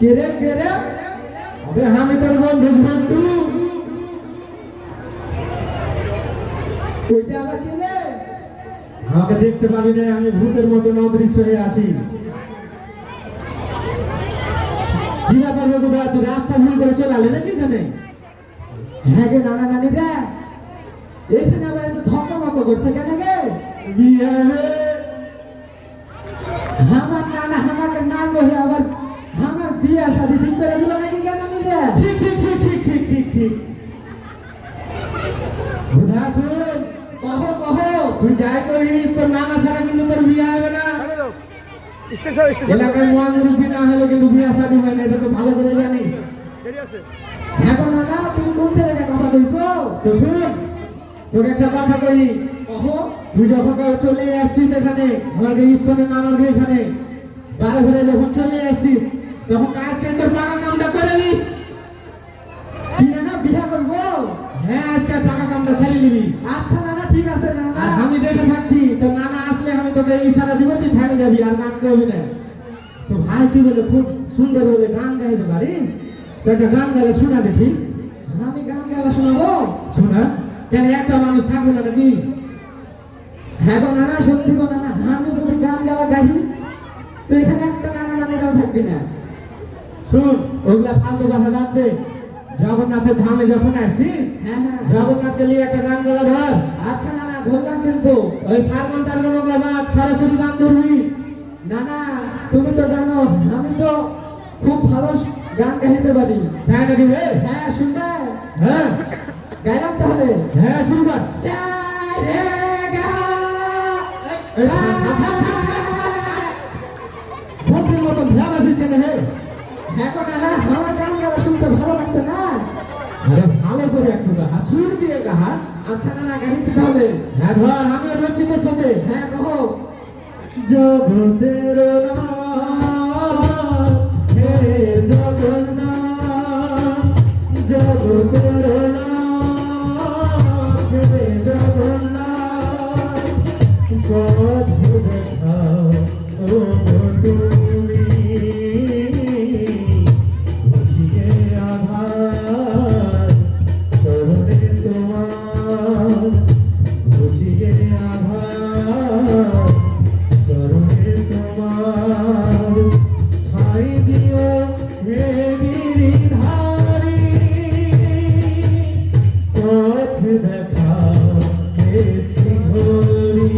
কেরে কেরে আবে আমি তোর বন্ধু বন্ধু। ওইটা আবার কেরে? আমাকে দেখতে পাবি না, আমি ভূতের মতো অদৃশ্য হয়ে আসি। কি ব্যাপার বন্ধুরা, তুই রাস্তা ভুল করে চলে আলে নাকি এখানে? হ্যাঁ গে নানা নানিরা, এখানে আবার এত ঝকমক করছে কেন গে? বিয়ে হবে। আমার নানা আমাকে না কহে আবার আমার বিয়ে শাদী ঠিক করে দিল নাকি গে নানিরা? ঠিক ঠিক ঠিক ঠিক ঠিক ঠিক ঠিক। বুঝা শুন, কহো কহো। তুই যাই করিস তোর নানা ছাড়া কিন্তু তোর বিয়ে হবে না। এলাকায় মহান মুরব্বী না হলে কিন্তু বিয়ে শাদী হয় না, এটা তো ভালো করে জানিস। হ্যাঁ গো নানা, তুমি কোন থেকে কথা কইছো? তো শুন, তোকে একটা কথা কই। কহো। তুই যখন চলে আসছিস এখানে আমার ইস্কনের নানার এখানে বারে বারে যখন চলে আসছিস তখন কাজ করে তোর পাকা কামটা করে নিস। কি নানা বিয়ে করবো? হ্যাঁ, আজকে পাকা কামটা সেরে নিবি। আচ্ছা নানা, ঠিক আছে নানা। আর আমি দেখে থাকছি, তোর নানা আসলে আমি তোকে ইশারা দিব, তুই থেমে যাবি আর গান করবি না। তো ভাই তুই বলে খুব সুন্দর বলে গান গাইতে পারিস, তো একটা গান গাইলে শোনা দেখি। আমি গান গাওয়া শোনাবো? শোনা। কেন একটা মানুষ থাকবে না নাকি? হ্যাঁ গো নানা, সত্যি গো নানা, আমি যদি গান গাওয়া গাই তো এখানে একটা নানা নানিরাও থাকবি না। শুন, ওগুলা ফালতু কথা বাদ দে। জগন্নাথের ধামে যখন আসি, হ্যাঁ হ্যাঁ, জগন্নাথকে নিয়ে একটা গান গালা ধর। আচ্ছা নানা, ধরলাম কিন্তু। ওই সারগন টারগন ওগুলা বাদ, সরাসরি গান ধরবি। নানা তুমি তো জানো আমি তো খুব ভালো গান গাইতে পারি। তাই নাকি রে? হ্যাঁ শুনবে? হ্যাঁ গাইলাম তাহলে। হ্যাঁ, শুরু কর। সা রে গা এই, থাম, থাম, থাম, থাম, থাম, থাম। ফকিরের মতন ভ্যাব আসিস কেন হে? হ্যাঁ গো নানা, আমার গান গাওয়া শুনতে ভালো লাগছে না? আরে ভালো করে একটু গাহা, সুর দিয়ে গাহা। আচ্ছা নানা, গাইছি তাহলে। হ্যাঁ ধর, আমিও ধরছি তোর সাথে। হ্যাঁ কহো। জগতের নাথ হে জগন্নাথ, জগতের নাথ হে জগন্নাথ, পথ দেখাও ও তুমি, বুঝিয়ে আধার চরণে তোমার, বুঝিয়ে আধার চরণে তোমার, ঠাই দিও হে গিরিধারী, পথ দেখাও হে শ্রীহরি,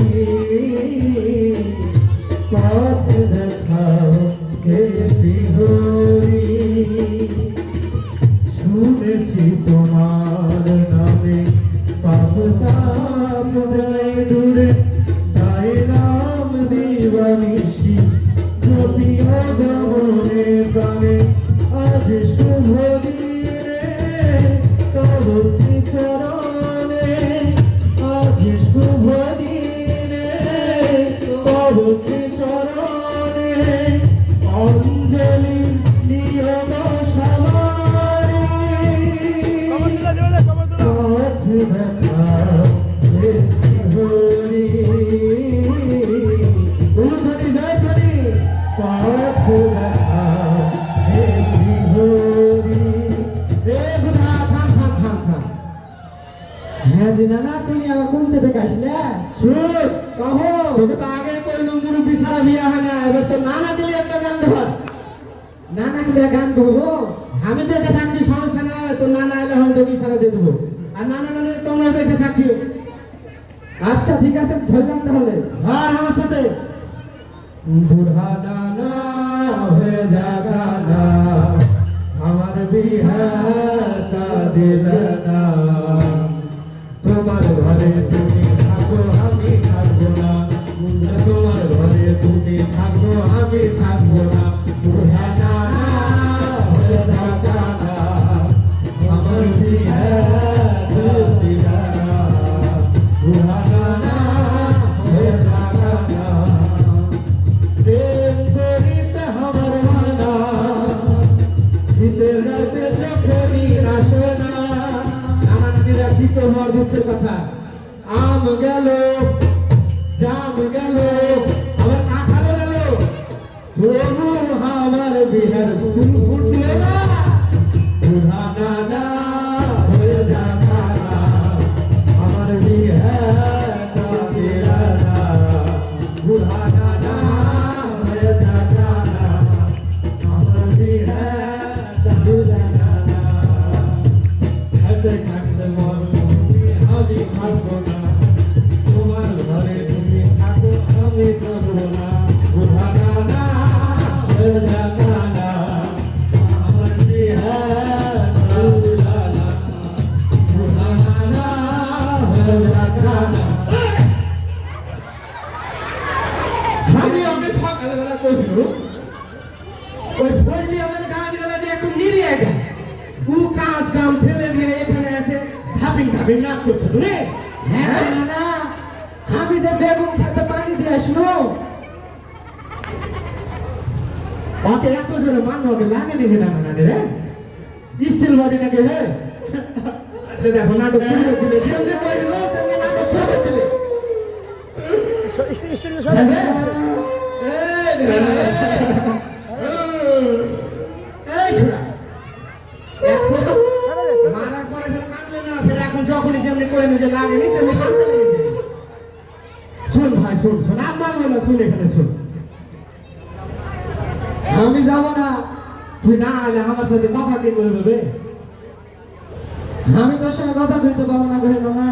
পথ দেখাও হে শ্রীহরি। শুনেছি তোমার নামে পাপ তাপ যায় দূরে, তাই নাম দিবানিশি জপিও গমনে প্রাণে, আজ শুভ দিনে তব শ্রীচরণে, আজ শুভ দিনে তব শ্রীচরণে, অঞ্জলি নিয়ম সবারি, পথ দেখাও হে শ্রীহরি, উলুধ্বনি জয়ধ্বনি, পথ দেখাও হে শ্রীহরি। এ বুধা, থাম থাম থাম থাম। হ্যাঁ জি নানা, তুমি আমার কোন থেকে আসলে? শুন, কহো। তোকে তো আগে কইলুম মুরব্বি ছাড়া বিয়ে হয় না, এবার তো নানা দিলে একটা গান ধর। নানা কি গান করবো? আমি দেখে থাকছি, সমস্যা নাই, তোর নানা এলে আমি তোকে ইশারা দিয়ে দেবো, আর নানা নানি তোমরা দেখে থাকিও। আচ্ছা ঠিক আছে, ধরলাম তাহলে। আর আমার সাথে বুড়া নানা হয়ে জাগানা, আমার বিহাতা দিল না, তোমার ঘরে তুমি থাকো আমি থাকবো না, তোমার ঘরে তুমি থাকো আমি থাকবো না, বুড়া নানা হয়ে জাগানা, আমার বিহাতা দিল না, বুড়া নানা হয়ে জাগানা, প্রেম করিতে আমার মানা, শীতের রাতে যখনই আসে না। নানা নানিরা কি করবো আর দুঃখের কথা, আম গেল জাম গেল আবার কাঁঠাল গেল, তবু আমার বিহার ফুল ফুল জানানা আমার বিহার উলানা উলানা জানানা আমি ওকে সকালবেলা কইল ওই ফজলি আমার গান গেলা যে একটু নিরিয়ে গেল ও কাজ কাম ফেলে দিয়ে এখানে এসে ধাপিং ধাপিং নাচ করছে তুমি হ্যাঁ নানা আমি যে বেগুন খেতে পানি দিয়ে আসলো ওকে এত জোরে মারলো ওকে লাগেনি হে নানা নানি রে স্টিল বডি নাকি রে দেখো নাটক শুরু করে দিলে যেমনি করি রোজ তেমনি নাটক শুরু করে দিলে এই ছোড়া মারার পরে ফের কাঁদলে না ফের এখন যখনই যেমনি কইলো যে লাগেনি তেমনি কাঁদতে লেগেছে শুন ভাই শুন শুন আর মারবো না শুন এখানে শুন আমি যাব না তুই না আলে আমার সাথে কথা কে বলবে আমি তোর সঙ্গে কথা বলতে পারবো না কহিল না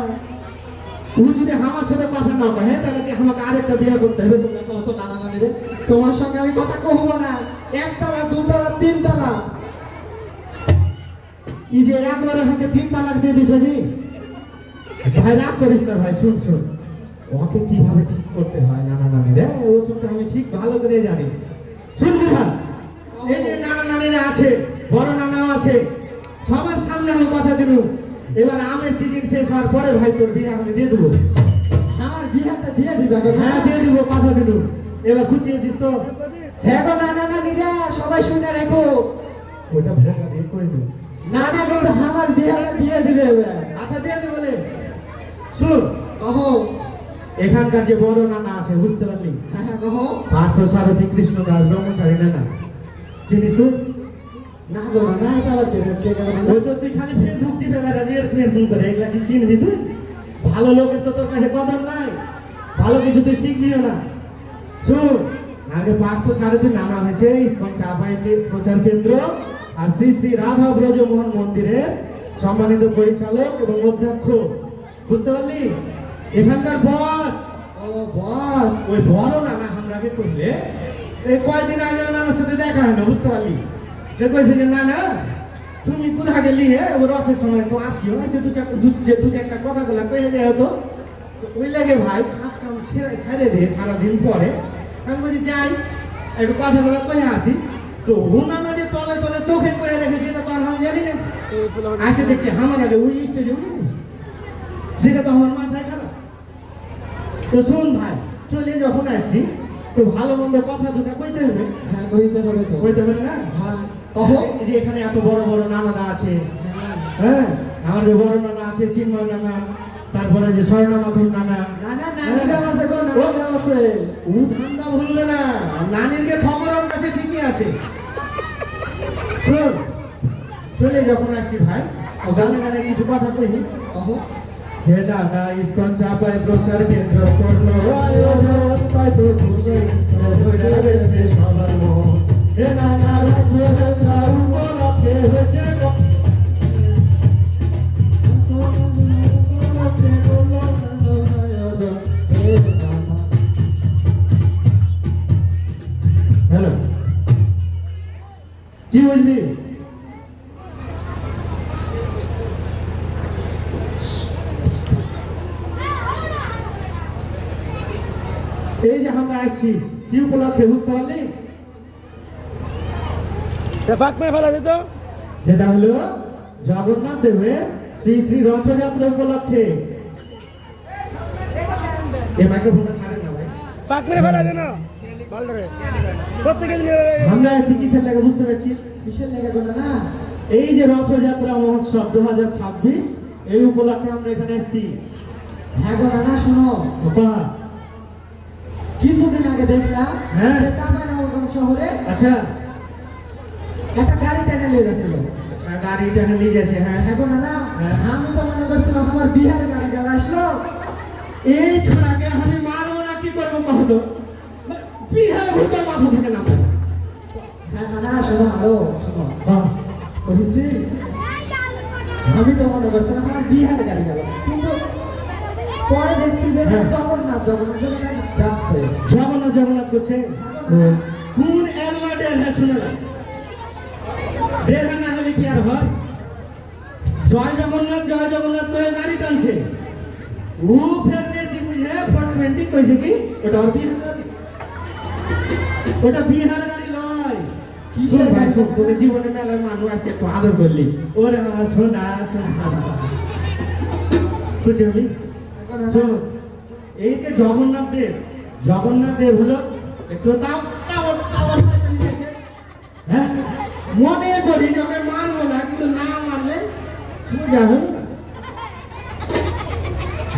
ও যদি আমার সাথে কথা না কহে তাহলে কি আমাকে আরেকটা বিয়ে করতে হবে তোমরা কত নানা নানি রে তোমার সঙ্গে আমি কথা কহবো না একতলা দুতলা তিনতলা এই যে একবার আমাকে 3 তালাক দিয়ে দিছে জি ভাই রাগ করিস না ভাই শুন শুন ওকে কিভাবে ঠিক করতে হয় নানা নানি রে ও শুনতে আমি ঠিক ভালো করে জানি শুন বিহার এই যে নানা নানিরা আছে বড় নানাও আছে সবার সামনে আমি কথা দিলু এবার আমের সিজন শেষ হওয়ার পরে ভাই তোর বিয়ে আমি দিয়ে দেবো আমার বিহারটা দিয়ে দিবা কেন হ্যাঁ দিয়ে দিব কথা দিলু এবার খুশি আছিস তো হ্যাঁ গো নানা নানিরা সবাই শুনে রেখো ওটা ভোগা দিয়ে কই দিল নানা কিন্তু আমার বিহারটা দিয়ে দিবে এবার আচ্ছা দিয়ে দিব বলে শুন কহো এখানকার যে বড় নানা আছে বুঝতে পারলি হ্যাঁ হ্যাঁ কহো পার্থ সারথী কৃষ্ণ দাস ব্রহ্মচারী নানা চিনিস তুই না গো নানা এটা আবার কে করে না ওই তো তুই খালি ফেসবুক টিপে বেড়া দিয়ে এরকম করে এগুলা কি চিনবি তুই ভালো লোকের তো তোর কাছে কদর নাই ভালো কিছু তুই শিখবিও না শুন আগে পার্থ সারথী নানা হয়েছে ইসকন চাপাইতে প্রচার কেন্দ্র আর শ্রী শ্রী রাধা ব্রজমোহন মন্দিরের সম্মানিত পরিচালক এবং অধ্যক্ষ বুঝতে পারলি এখানকার বস ও বস ওই বড় নানা আমরাকে কইলে এই কয়দিন আগে নানার সাথে দেখা হয় না বুঝতে পারলি দেখেছে যে না না তুমি কোথা গেলি ও রথের সময় তো আসিও এসে দু চারটা কথা বলা কয়ে যায় তো ওই লাগে ভাই কাজ কাম ছেড়ে দিয়ে সারাদিন পরে আমি বলছি যাই একটু কথা বলা কয়ে আসি তো ও নানা যে তলে তলে তোকে কয়ে রেখেছে এটা তো আর আমি জানি না আসে দেখছি আমার আগে ওই স্টেজে উঠে দেখে তো আমার মাথায় খারাপ তো শুন ভাই চলে যখন আসছি তো ভালো মন্দ কথা দুটা কইতে হবে হ্যাঁ কইতে হবে তো কইতে হবে না হ্যাঁ কহো এই যে এখানে এত বড় বড় নানারা আছে হ্যাঁ হ্যাঁ আমার যে বড় নানা আছে চিন্ময় নানা তারপরে যে স্বর্ণ মাধুর নানা নানা নানিরা আছে গো নানিরা আছে ও ধান্দা ভুলবে না নানিরকে খবর ওর কাছে ঠিকই আছে শোন চলে যখন আসছি ভাই ও গানে গানে কিছু কথা কই কহো হে নানা ইসকন চাপায় প্রচার কেন্দ্র করলো আয়োজন তাই তো খুশি হয়ে গেছে সবার মন হে নানা রথযাত্রা উপলক্ষে হয়েছে হ্যালো কি বুঝলি এই যে আমরা আসছি কি উপলক্ষে বুঝতে পারলি ফাঁক মেয়ে ফেলা যেত সেটা হলো জগন্নাথ দেবের শ্রী শ্রী রথযাত্রা উপলক্ষে এই মাইক্রোফোনটা ছাড়েন না ভাই ফাঁক মেয়ে ফেলা যেন বাল্ডরে প্রত্যেকে আমরা আসছি কিসের লাগে বুঝতে পারছি কিসের লেগে গো নানা এই যে রথযাত্রা মহোৎসব 2026 এই উপলক্ষে আমরা এখানে আসছি হ্যাঁ গো নানা শোনো বাবা কিছুদিন আগে দেখলাম হ্যাঁ। যে চাঁপাইনবাবগঞ্জ শহরে আচ্ছা একটা গাড়ি টেনে নিয়ে যাচ্ছিল আচ্ছা গাড়ি টানে নিয়ে গেছে হ্যাঁ হ্যাঁ গো নানা হ্যাঁ। আমি তো মনে করছিলাম আমার বিহার গাড়ি গেল আসলো এই ছোড়াকে আমি মারবো না কি করবো কহ তো মানে বিহার ভূতে মাথা থেকে নামবে না হ্যাঁ নানা শোনো হ্যালো শোনো হ্যাঁ করেছি আমি তো মনে করছিলাম আমার বিহার গাড়ি গেল কিন্তু পরে দেখছি যে হ্যাঁ। জগন্নাথ জগন্নাথ বলে গাড়ি যাচ্ছে জগন্নাথ জগন্নাথ করছে কোন এলমাডের শুনে না, দেড় আনা হলে কি আর হয়? জয় জগন্নাথ করে গাড়ি টানছে, ও ফের বেশি বুঝে 420 কইছে কি ওটা আর বিহার গাড়ি, ওটা বিহার গাড়ি লয়। কি শোন ভাই, শোন, তোকে জীবনে মেলার মানুষ আজকে একটু আদর করলি, ওরে আমার সোনা সোনা, খুশি হলি? শোন, এই যে জগন্নাথ দেব হলো, দেখছো তাও সাইকেল নিয়েছে। হ্যাঁ, মনে করি যে ওকে মারবো না, কিন্তু না মারলে সোজা হলো না।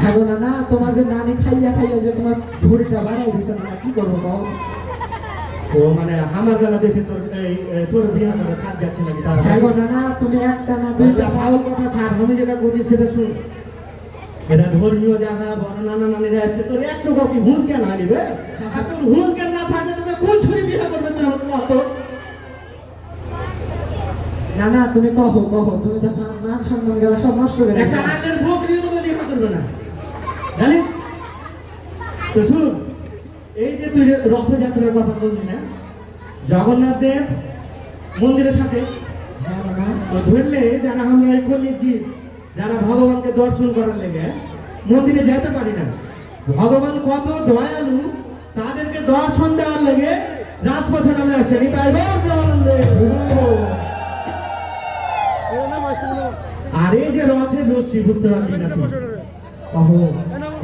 হ্যাঁ গো নানা, তোমার যে নানি খাইয়া যে তোমার ভুঁড়িটা বাড়াই দিছে না, কি করবো কও? ও মানে আমার গলা দেখে তোর বিয়ে করে ছাড় যাচ্ছে নাকি? হ্যাঁ গো নানা, তুমি একটা না দুইটা দুইটা ফাউল কথা ছাড়, আমি যেটা বুঝি সেটা শুন। এটা ধর্মীয় জায়গা, বড় নানা নানিরা আসছে, তোর একটু কপি হুঁশ জ্ঞান আনিবে? আর তোর হুঁশ জ্ঞান না থাকলে তোকে কোন ছুরি বিয়ে করবে তুই আমাকে কত? নানা তুমি কহো, তুমি তো আমার মান সম্মান গেলা সব নষ্ট করে একটা দিলে। আইনের বকরি তোকে বিয়ে করবে না, জানিস? তো শুন, এই যে তুই রথযাত্রার কথা বললি না, জগন্নাথ দেব মন্দিরে থাকে। হ্যাঁ নানা, তো ধরলে যারা আমরা এই কলির জীব, যারা ভগবানকে দর্শন করার লেগে মন্দিরে যেতে পারি না, ভগবান কত দয়ালু, তাদেরকে দর্শন দেওয়ার লেগে রাজপথে নামে আসেনি, তাই আনন্দে। আর এই যে রথের রশ্মি, বুঝতে পারলি না তুই? কহো।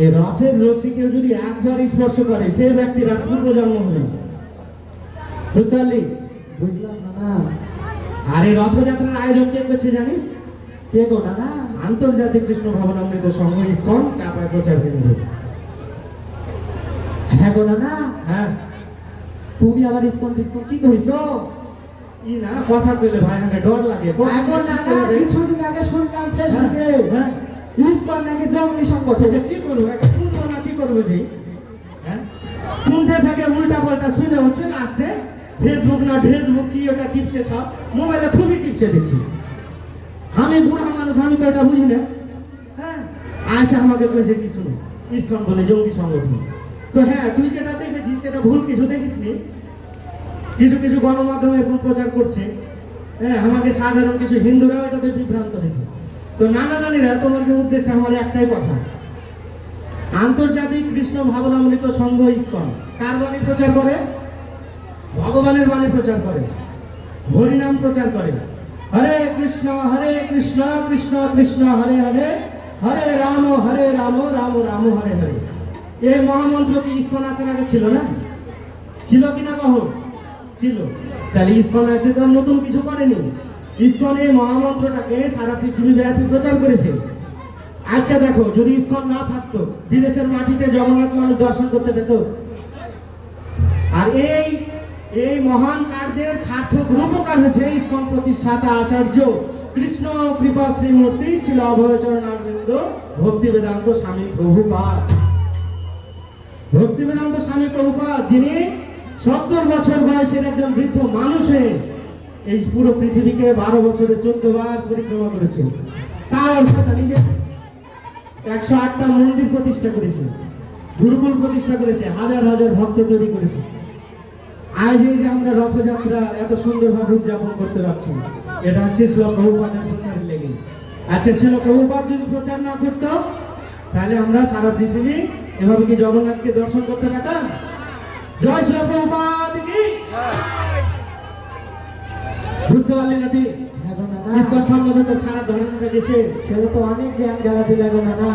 এই রথের রশ্মি কেউ যদি একবার স্পর্শ করে, সেই ব্যক্তির আর পূর্বজন্ম হবে না, বুঝতে পারলি? বুঝলাম নানা। আর এই রথযাত্রার আয়োজন কে করছে জানিস? কে গো নানা? আন্তর্জাতিক কৃষ্ণ ভবনামৃত সংঘ ইসকন চাপায় প্রচার কেন্দ্র। হ্যাঁ গো নানা, হ্যাঁ, তুমি আবার ইসকন টিসকন কি কইছো? ই না কথা কইলে ভাই আমাকে ডর লাগে। হ্যাঁ গো নানা, কিছুদিন আগে শুনলাম ফেসবুকে হ্যাঁ, ইসকন নাকি জঙ্গলি সংগঠন। এটা কি করবো? একটা বুঝবো না কি করবো জি? হ্যাঁ, শুনতে থাকে উল্টা পাল্টা, শুনে চলে আসছে ফেসবুক না ফেসবুক কি ওটা টিপছে, সব মোবাইলে খুবই টিপছে দেখছি। আমি বুড়া মানুষ, আমি তো এটা বুঝি না। হ্যাঁ, আচ্ছা আমাকে কইছে কি শুনো, ইসকন বলে জঙ্গি সংগঠন। তো হ্যাঁ, তুই যেটা দেখেছিস সেটা ভুল কিছু দেখিসনি, কিছু গণমাধ্যমে এখন প্রচার করছে। হ্যাঁ, আমাকে সাধারণ কিছু হিন্দুরাও এটাতে বিভ্রান্ত হয়েছে। তো নানা নানিরা, তোমাকে উদ্দেশ্যে আমার একটাই কথা, আন্তর্জাতিক কৃষ্ণ ভাবনামৃত সংঘ ইসকন কার বাণী প্রচার করে? ভগবানের বাণী প্রচার করে, হরিনাম প্রচার করে। হরে কৃষ্ণ কৃষ্ণ কৃষ্ণ হরে হরে, হরে রাম রাম রাম হরে হরে। এই মহামন্ত্র কি ইসকন আসার আগে ছিল না? ছিল কিনা কহ? ছিল। তাহলে ইসকন আসে তো নতুন কিছু করেনি। ইসকন এই মহামন্ত্রটাকে সারা পৃথিবী ব্যাপী প্রচার করেছে। আজকে দেখো, যদি ইসকন না থাকতো, বিদেশের মাটিতে জগন্নাথ মানুষ দর্শন করতে পেত। আর এই মহান কার্যের সার্থক রূপকার হয়েছে ইসকন প্রতিষ্ঠাতা আচার্য কৃষ্ণ কৃপা শ্রীমূর্তি শিল অভয়চরণ অরবিন্দ ভক্তি বেদান্ত স্বামী প্রভুপাদ। ভক্তি বেদান্ত স্বামী প্রভুপাদ, যিনি 70 বছর বয়সের একজন বৃদ্ধ মানুষে এই পুরো পৃথিবীকে 12 বছরে 14 বার পরিক্রমা করেছেন। তার সাথে নিজে 108টা মন্দির প্রতিষ্ঠা করেছে, গুরুকুল প্রতিষ্ঠা করেছে, হাজার হাজার ভক্ত তৈরি করেছে। আজ এই যে আমরা রথযাত্রা এত সুন্দরভাবে উদযাপন করতে পারছি, এটা হচ্ছে শিল প্রভুপাদের প্রচারের লেগে। একটা শিল প্রভুপাদ যদি প্রচার না করতো, তাহলে আমরা সারা পৃথিবী এভাবে কি জগন্নাথকে দর্শন করতে পেতাম? জয় শিল প্রভুপাদ কি! বুঝতে পারলি না তুই? হ্যাঁ গো নানা, ইসকন সম্বন্ধে তো খারাপ ধারণা গেছে। সেটা তো অনেক জ্ঞান গালা দিলে গো নানা।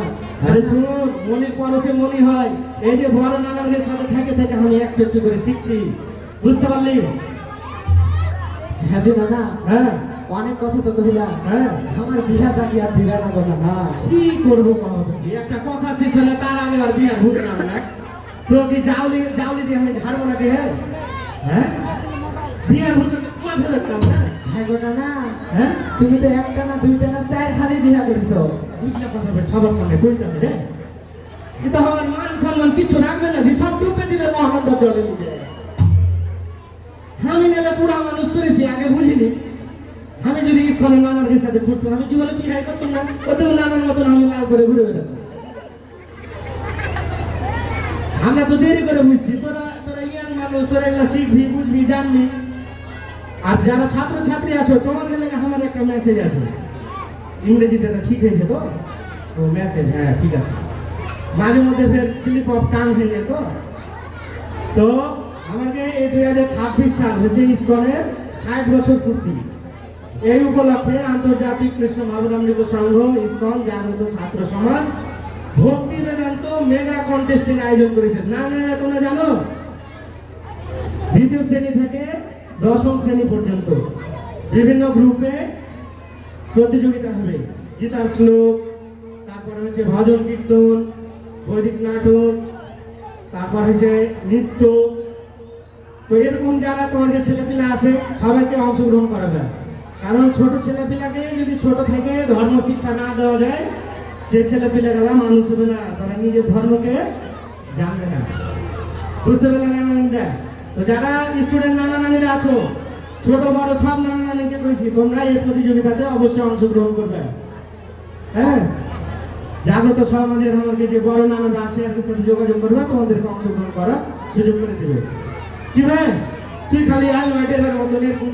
আরে শুন, মনির পরশে মনি হয়। এই যে বড় নানাদের সাথে থেকে আমি একটু করে শিখছি, বুঝতে পারলি? হ্যাঁ জি নানা, হ্যাঁ অনেক কথা তো কহিলা, হ্যাঁ, আমার বিয়া দাবি আর দিবে না গো নানা। কি করবো কহ তুমি? একটা কথা শেষ হলে তার আমি আর বিয়ার ভূত নাম না। তো কি জাউলি দিয়ে আমি ঝাড়বো নাকি? হ্যাঁ, বিয়ার ভূতটাকে মাথা দেখতাম না। হ্যাঁ গো নানা, হ্যাঁ, তুমি তো একটা না দুইটা না 4 খালি বিয়া করেছো। এইগুলা কথা বলে সবার সামনে কইতাম রে। কিন্তু আমার মান সম্মান কিছু রাখবে না, যে সব ডুবে দিবে মহানন্দ জলে নিজে। আমি নেলে পুরা মানুষ করেছি, আগে বুঝিনি। আমি যদি ইসকনের নানার সাথে ঘুরতাম, আমি জীবনে বিয়ে করতাম না। ওদের নানার মতন আমি লাল করে ঘুরে বেড়াতাম। আমরা তো দেরি করে বুঝছি, তোরা ইয়াং মানুষ, তোরা এগুলা শিখবি, বুঝবি, জানবি। আর যারা ছাত্র ছাত্রী আছো তোমাদের লেগে আমার একটা মেসেজ আছে। ইংরেজিটা ঠিক হয়েছে তো? ও মেসেজ, হ্যাঁ ঠিক আছে। মাঝে মধ্যে ফের স্লিপ অফ টাং হয়ে যায় তো। তো আমাকে এই 2026 সাল হচ্ছে ইসকনের 60 বছর পূর্তি। এই উপলক্ষে আন্তর্জাতিক কৃষ্ণ ভাবনামৃত সংঘ ইসকন জাগ্রত ছাত্র সমাজ ভক্তি বেদান্ত মেগা কন্টেস্টের আয়োজন করেছে। না না না, তোমরা জানো দ্বিতীয় শ্রেণী থেকে দশম শ্রেণী পর্যন্ত বিভিন্ন গ্রুপে প্রতিযোগিতা হবে। গীতার শ্লোক, তারপরে হচ্ছে ভজন কীর্তন, বৈদিক নাটক, তারপর হচ্ছে নৃত্য। তো এরকম যারা তোমাদের ছেলেপিলা আছে সবাইকে অংশগ্রহণ করাবে। কারণ ছোট ছেলেপিলাকে যদি ছোট থেকে ধর্ম শিক্ষা না দেওয়া যায়, সে ছেলেপিলাগুলা মানুষ হবে না, তারা নিজের ধর্মকে জানবে না। বুঝতে পারলে নানা? তো যারা স্টুডেন্ট নানা নানিরা আছো, ছোট বড় সব নানা নানিকে বলছি তোমরা এই প্রতিযোগিতাতে অবশ্যই অংশগ্রহণ করবে। হ্যাঁ, জাগ্রত সমাজের আমাকে যে বড় নানারা আছে আর সাথে যোগাযোগ করবে, তোমাদেরকে অংশগ্রহণ করার সুযোগ করে দেবে। কি ভাই, তুই খালি আল মাইটের মতো এরকম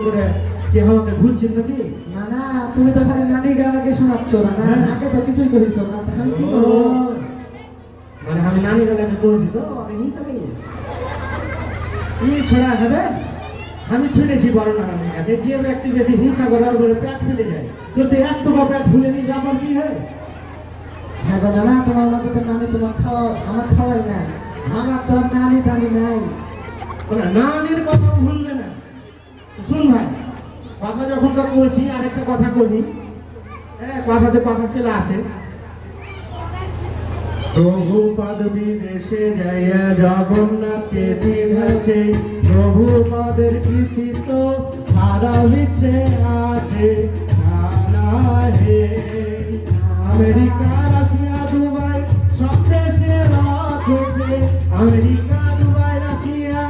করে কি আমাকে ঘুরছিস নাকি? না না, তুমি তো খালি নানি গালাকে শোনাচ্ছ না, আগে তো কিছুই করেছো না, আমি কি করবো? মানে আমি নানি গালাকে করেছি তো আমি হিংসা নেই ছড়া হবে। আমি শুনেছি বড় নানার কাছে যে ব্যক্তি বেশি হিংসা করার পরে পেট ফুলে যায়, তোর তো এক টাকা পেট ফুলে নি, ব্যাপার কি হয়? হ্যাঁ গো নানা, তোমার মতো তো নানি তোমার খাওয়া আমার খাওয়াই না, আমার তো নানি টানি নাই। নানির কথা ভুলবে না। শুন ভাই, কথা যখন তো বলছি আরেকটা কথা কহি, হ্যাঁ কথাতে কথা চলে আসে। প্রভুপাদ বিদেশে যাইয়া জগন্নাথকে চিনেছে, প্রভুপাদের কৃতিত্ব সারা বিশ্বে আছে। আমেরিকা, রাশিয়া, দুবাই সব দেশে রথ হয়েছে। আমেরিকা, দুবাই, রাশিয়া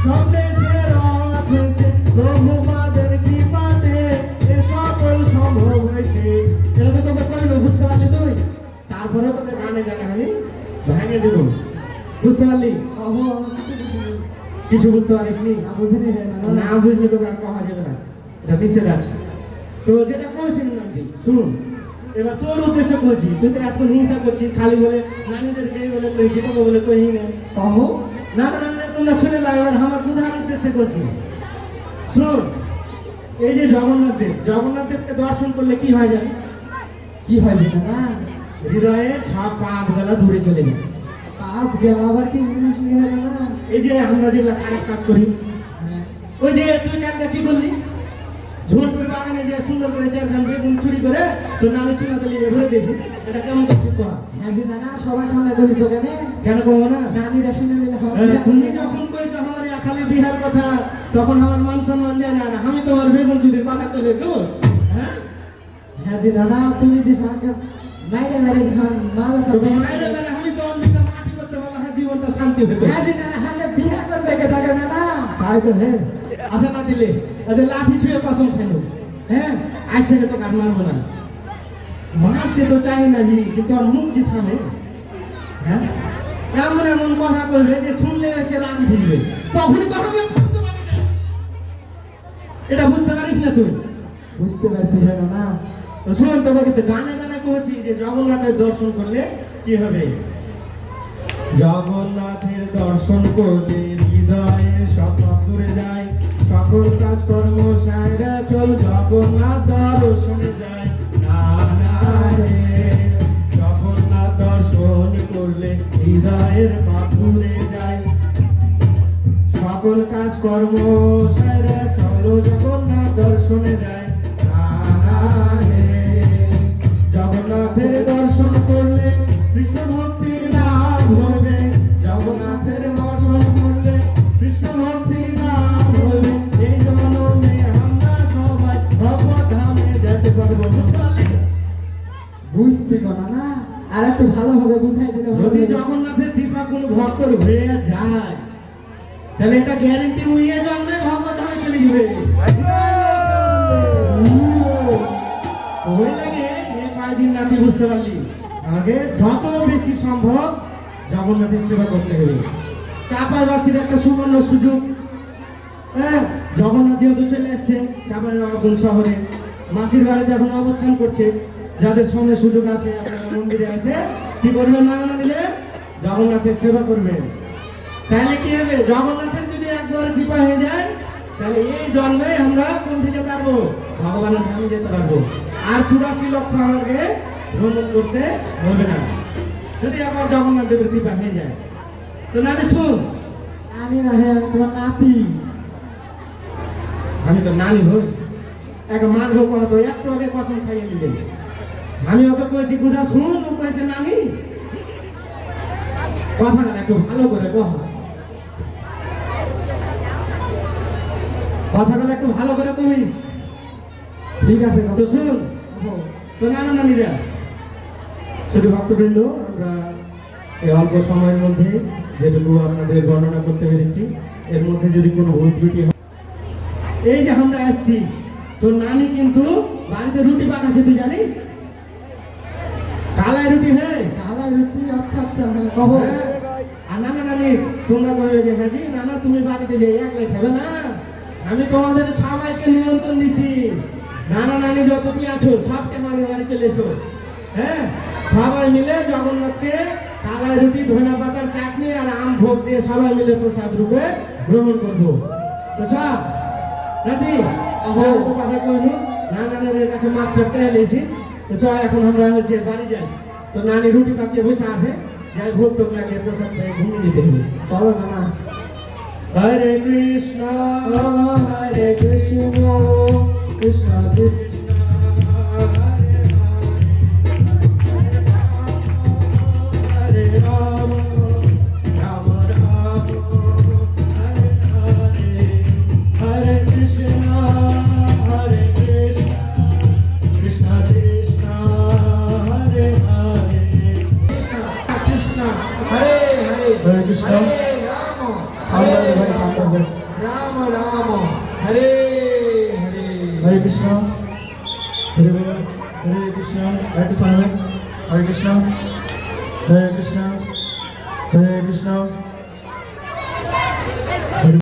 সব দেশে রথ হয়েছে। প্রভুপাদের কৃপাতে এ সকল সম্ভব হয়েছে। এটা তো তোকে কইলো, বুঝতে পারলি তুই? তারপরে তোকে গানে গানে আমি ভেঙে দেব, বুঝতে পারলি? কিছু বুঝতে পারিস নি? না বুঝলে তোকে আর কওয়া যাবে না, এটা নিষেধ আছে। তো যেটা কইছি নাকি শুন, এবার তোর উদ্দেশ্যে কইছি। তুই তো এত হিংসা করছিস, খালি বলে নানীদেরকে বলে কইছি, তোকে বলে কই না। কহো না না না, তোমরা শুনে লাও। এবার আমার বুধার উদ্দেশ্যে করছি। শুন, এই যে জগন্নাথ দেবকে দর্শন করলে কি হয় জানিস? কি হয় না? হৃদয়ে সব পাপ গেলা দূরে চলে যায়। পাপ গেল আবার কি জিনিস নিয়ে না? এই যে আমরা যেগুলা খারাপ কাজ করি, ওই যে তুই কালকে কি করলি, ঝুঁটুর বাগানে যে সুন্দর করে চারখান বেগুন চুরি করে তোর নানি চুলা তলিয়ে ভরে দিয়েছি, এটা কেমন করছিস? হ্যাঁ জি নানা, সবার সামনে করিস কেন করবো না? নানিরা শুনে নিলে তুমি যখন কইছো আমার খালি বিহার কথা, তখন আমার মান সম্মান যায় না। আমি তোমার বেগুন চুরির কথা কইলে দোষ? হ্যাঁ হ্যাঁ জি নানা, তুমি যে মাইরে মাইরে যখন মালাটা মাইরে মাইরে আমি তো অন্যকে মাটি করতে পারলাম, হ্যাঁ জীবনটা শান্তি হতো। হ্যাঁ জি নানা, হাতে বিয়ে করবে কে টাকা নানা? তাই তো, হ্যাঁ আশা না দিলে এদের লাঠি ছুঁয়ে কসম খেলো। হ্যাঁ, আজ থেকে তো কাট মারবো না। মারতে তো চাই না জি, কিন্তু আর মুখ কি থামে? হ্যাঁ, এমন এমন কথা বলবে যে শুনলে হচ্ছে রাগ ভিড়বে, তখনই কথা থামতে পারি না। এটা বুঝতে পারিস না তুই? বুঝতে পারছি না। তো শোন, তোমাকে তো গানে গানে করেছি যে জগন্নাথের দর্শন করলে কি হবে। জগন্নাথের দর্শন করলে হৃদয়ের সব দূরে যায়, সকল কাজ কর্ম সাইরা চল জগন্নাথ দর্শনে যায়। না না রে, জগন্নাথ দর্শন করলে হৃদয়ের পাপ দূরে যায়, সকল কাজ কর্ম সাইরা চলো জগন্নাথ দর্শনে যায়। জগন্নাথের দর্শন করলে কৃষ্ণ ভক্তির লাভ হবে। জগন্নাথের দর্শন করলে কৃষ্ণ ভক্তির লাভ হবে। এই জন্মে আমরা সবাই ভগবত ধামে যেতে পারবো। বুঝতে পারলি? বুঝছি না, আর একটু ভালোভাবে বুঝাই দিলে। যদি জগন্নাথের কৃপা কোনো ভক্তর হয়ে যায়, তাহলে এটা গ্যারেন্টি হয়ে জন্মে ভগবত ধামে চলে যাবে। ওই লাগে কয়েকদিন নাতি, বুঝতে পারলি? আমাকে যত বেশি সম্ভব জগন্নাথের সেবা করতে হবে। চাপাইবাসীর একটা সুবর্ণ সুযোগ। হ্যাঁ, জগন্নাথ যেহেতু চলে এসছে চাঁপাইনবাবগঞ্জ শহরে, মাসির বাড়িতে এখন অবস্থান করছে। যাদের সময় সুযোগ আছে আপনারা মন্দিরে এসে কি করবেন নানা নানিরে? জগন্নাথের সেবা করবেন। তাহলে কি হবে? জগন্নাথের যদি একবার কৃপা হয়ে যায় তাহলে এই জন্মে আমরা কোনটি যেতে পারবো? ভগবানের ধামে যেতে পারবো। আর 84 লক্ষ আমাকে ভ্রমণ করতে হবে না, যদি একবার জগন্নাথ দেবের কৃপা হয়ে যায়। তো নানি শুন, আমি না, হ্যাঁ আমি তোমার নাতি। আমি তো নানি হই, এক মারবো কত, একটু আগে কসম খাইয়ে নিলেন। আমি ওকে কয়েছি গুধা শুন, ও কয়েছে নানি। কথাটা একটু ভালো করে কহ, কথাগুলো একটু ভালো করে কমিস। ঠিক আছে তো শুন, তো নানা নানিরা, শুধু ভক্তবৃন্দ, আমরা এই অল্প সময়ের মধ্যে যেটুকু আপনাদের বর্ণনা করতে পেরেছি, এর মধ্যে যদি কোনো ভুল ত্রুটি হয়, এই যে আমরা আসছি, তোর নানি কিন্তু বাড়িতে রুটি পাকাচ্ছে, তুই জানিস? কালাই রুটি, হ্যাঁ কালা রুটি। আচ্ছা আচ্ছা, হ্যাঁ কহ। হ্যাঁ। আর নানা নানি তোমরা কইবে যে হাজি নানা তুমি বাড়িতে যে একলাই খাবে না, আমি তোমাদের সবাইকে নিমন্ত্রণ দিচ্ছি। নানা নানি যতটি আছো সবকে আমার বাড়ি চলে এসো। হ্যাঁ, সবাই মিলে জগন্নাথকে কালাই রুটি, ধনা পাতার চাটনি আর আম ভোগ দিয়ে সবাই মিলে প্রসাদ রূপে গ্রহণ করবো। তো চ নাতি, তাহলে তো কথা কইলু, নানা নানির কাছে মাপ চাই নিয়েছি। তো চ এখন আমরা হচ্ছে বাড়ি যাই। তো নানি রুটি পাকিয়ে বসে আছে, যাই ভোগ টোক লাগিয়ে প্রসাদ পেয়ে ঘুমিয়ে যেতে হবে। চলো নানা। হরে কৃষ্ণ হরে কৃষ্ণ কৃষ্ণ কৃষ্ণ হরে হরে রাম রাম রাম হরে হরে, হরে কৃষ্ণ কৃষ্ণ কৃষ্ণ হরে হরে, কৃষ্ণ হরে হরে, হরে কৃষ্ণ সামনে ভাই, সামনে ভাই। রাম রাম হরে হরে, হরে কৃষ্ণ, হরে হরে কৃষ্ণ, হরে কৃষ্ণ, হরে কৃষ্ণ, হরে কৃষ্ণ।